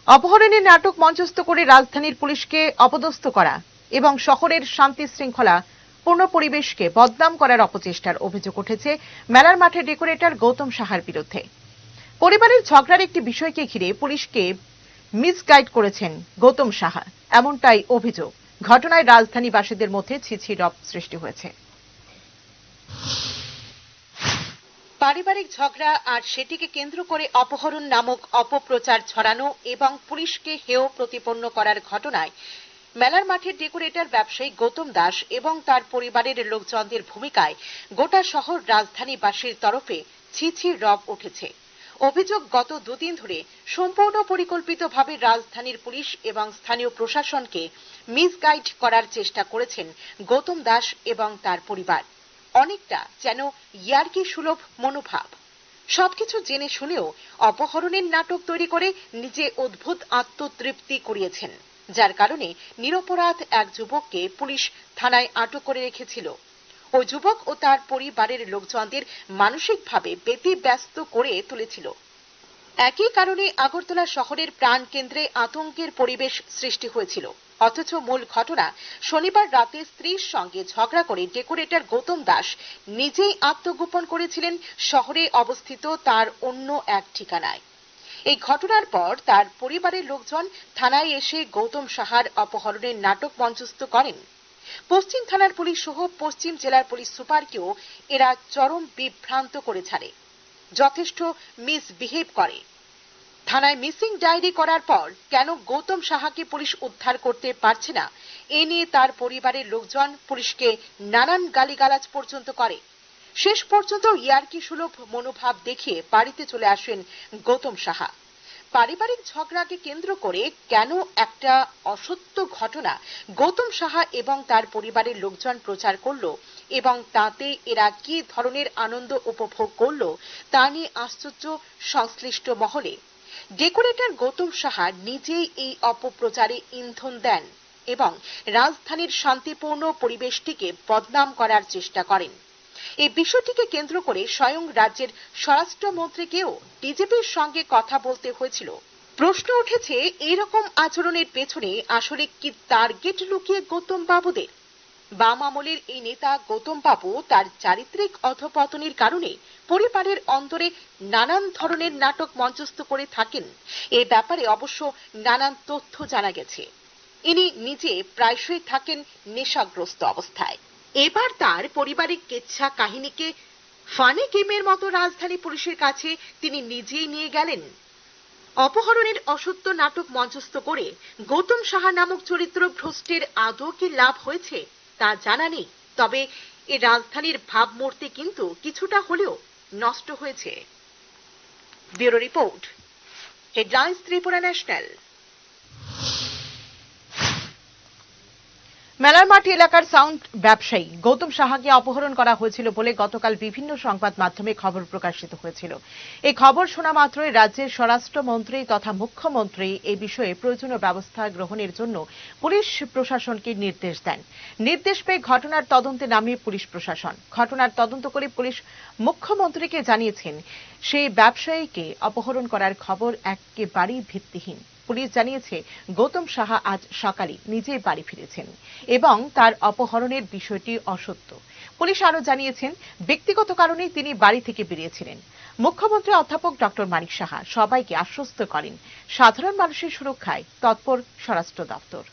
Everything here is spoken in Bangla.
অপহরণের নাটক মঞ্চস্থ করে রাজধানীর পুলিশকে অপদস্থ করা এবং শহরের শান্তি শৃঙ্খলা পূর্ণ পরিবেশকে বদনাম করার অপচেষ্টার অভিযোগ উঠেছে মেলার মাঠের ডেকোরেটর গৌতম সাহার বিরুদ্ধে। পরিবারের ঝগড়ার একটি বিষয়কে ঘিরে পুলিশকে মিসগাইড করেছেন গৌতম সাহা, এমনটাই অভিযোগ। ঘটনায় রাজধানীবাসীদের মধ্যে ছিছি রব সৃষ্টি হয়েছে। পারিবারিক ঝগড়া আর সেটিকে কেন্দ্র করে অপহরণ নামক অপপ্রচার ছড়ানো এবং পুলিশকে হেয় প্রতিপন্ন করার ঘটনায় মেলার মাঠের ডেকোরেটর ব্যবসায়ী গৌতম দাস এবং তার পরিবারের লোকজনদের ভূমিকায় গোটা শহর রাজধানীবাসীর তরফে ছিছি রব উঠেছে। অভিযোগ, গত দুদিন ধরে সম্পূর্ণ পরিকল্পিতভাবে রাজধানীর পুলিশ এবং স্থানীয় প্রশাসনকে মিসগাইড করার চেষ্টা করেছেন গৌতম দাস এবং তার পরিবার। অনেকটা যেন ইয়ার্কি সুলভ মনোভাব। সবকিছু জেনে শুনেও অপহরণের নাটক তৈরি করে নিজে অদ্ভুত আত্মতৃপ্তি করিয়েছেন, যার কারণে নিরপরাধ এক যুবককে পুলিশ থানায় আটক করে রেখেছিল। ওই যুবক ও তার পরিবারের লোকজনদের মানসিকভাবে ব্যতিব্যস্ত করে তুলেছিল। একই কারণে আগরতলা শহরের প্রাণকেন্দ্রে আতঙ্কের পরিবেশ সৃষ্টি হয়েছিল। অথচ মূল ঘটনা, শনিবার রাতে স্ত্রীর সঙ্গে ঝগড়া করে ডেকোরেটর গৌতম দাস নিজেই আত্মগোপন করেছিলেন শহরে অবস্থিত তার অন্য এক ঠিকানায়। এই ঘটনার পর তার পরিবারের লোকজন থানায় এসে গৌতম সাহার অপহরণের নাটক মঞ্চস্থ করেন। পশ্চিম থানার পুলিশ সহ পশ্চিম জেলার পুলিশ সুপারকেও এরা চরম বিভ্রান্ত করে ছাড়ে, যথেষ্ট মিসবিহেভ করে। থানায় মিসিং ডায়েরি করার পর কেন গৌতম সাহাকে পুলিশ উদ্ধার করতে পারছে না, এ নিয়ে তার পরিবারের লোকজন পুলিশকে নানান গালিগালাজ পর্যন্ত করে। শেষ পর্যন্ত ইয়ার্কি সুলভ মনোভাব দেখিয়ে বাড়িতে চলে আসেন গৌতম সাহা। পারিবারিক ঝগড়াকে কেন্দ্র করে কেন একটা অসত্য ঘটনা গৌতম সাহা এবং তার পরিবারের লোকজন প্রচার করলো এবং তাতে এরা কি ধরনের আনন্দ উপভোগ করলো, তা নিয়ে আশ্চর্য সংশ্লিষ্ট মহলে। ডেকোরেটর গৌতম সাহা নিজেই এই অপপ্রচারে ইন্ধন দেন এবং রাজধানীর শান্তিপূর্ণ পরিবেশটিকে বদনাম করার চেষ্টা করেন। এই বিষয়টিকে কেন্দ্র করে স্বয়ং রাজ্যের স্বরাষ্ট্রমন্ত্রীকেও বিজেপির সঙ্গে কথা বলতে হয়েছিল। প্রশ্ন উঠেছে, এরকম আচরণের পেছনে আসলে কি টার্গেট লুকিয়ে গৌতম বাবুদের? বাম আমলের এই নেতা গৌতম বাবু তার চারিত্রিক অধঃপতনের কারণে পরিবারের অন্তরে নানান ধরনের নাটক মঞ্চস্থ করে থাকেন। এ ব্যাপারে অবশ্য নানান তথ্য জানা গেছে। ইনি নিজে প্রায়শই থাকেন নেশাগ্রস্ত অবস্থায়। এবার তার পারিবারিক কেচ্ছা কাহিনীকে ফানি গেমের মতো রাজধানী পুলিশের কাছে তিনি নিজেই নিয়ে গেলেন। অপহরণের অসত্য নাটক মঞ্চস্থ করে গৌতম সাহা নামক চরিত্র ভ্রষ্টের আদৌ কি লাভ হয়েছে তা জানা নেই, তবে এ রাজধানীর ভাবমূর্তি কিন্তু কিছুটা হলেও নষ্ট হয়েছে। Bureau report, headlines Tripura national. মেলার মাঠ এলাকার সাউন্ড ব্যবসায়ী গৌতম সাহাকে অপহরণ করা হয়েছিল বলে গতকাল বিভিন্ন সংবাদ মাধ্যমে খবর প্রকাশিত হয়েছিল। এই খবর শোনা মাত্রই রাজ্যের স্বরাষ্ট্রমন্ত্রী তথা মুখ্যমন্ত্রী এই বিষয়ে প্রয়োজনীয় ব্যবস্থা গ্রহণের জন্য পুলিশ প্রশাসনকে নির্দেশ দেন। নির্দেশ পেয়ে ঘটনার তদন্তে নামে পুলিশ প্রশাসন। ঘটনার তদন্ত করে পুলিশ মুখ্যমন্ত্রীকে জানিয়েছেন সেই ব্যবসায়ীকে অপহরণ করার খবর একেবারেই ভিত্তিহীন। পুলিশ জানিয়েছে গৌতম সাহা আজ সকালে নিজেই বাড়ি ফিরেছেন এবং তার অপহরণের বিষয়টি অসত্য। পুলিশ আরও জানিয়েছেন ব্যক্তিগত কারণেই তিনি বাড়ি থেকে বেরিয়েছিলেন। মুখ্যমন্ত্রী অধ্যাপক ডক্টর মানিক সাহা সবাইকে আশ্বস্ত করেন সাধারণ মানুষের সুরক্ষায় তৎপর স্বরাষ্ট্র দপ্তর।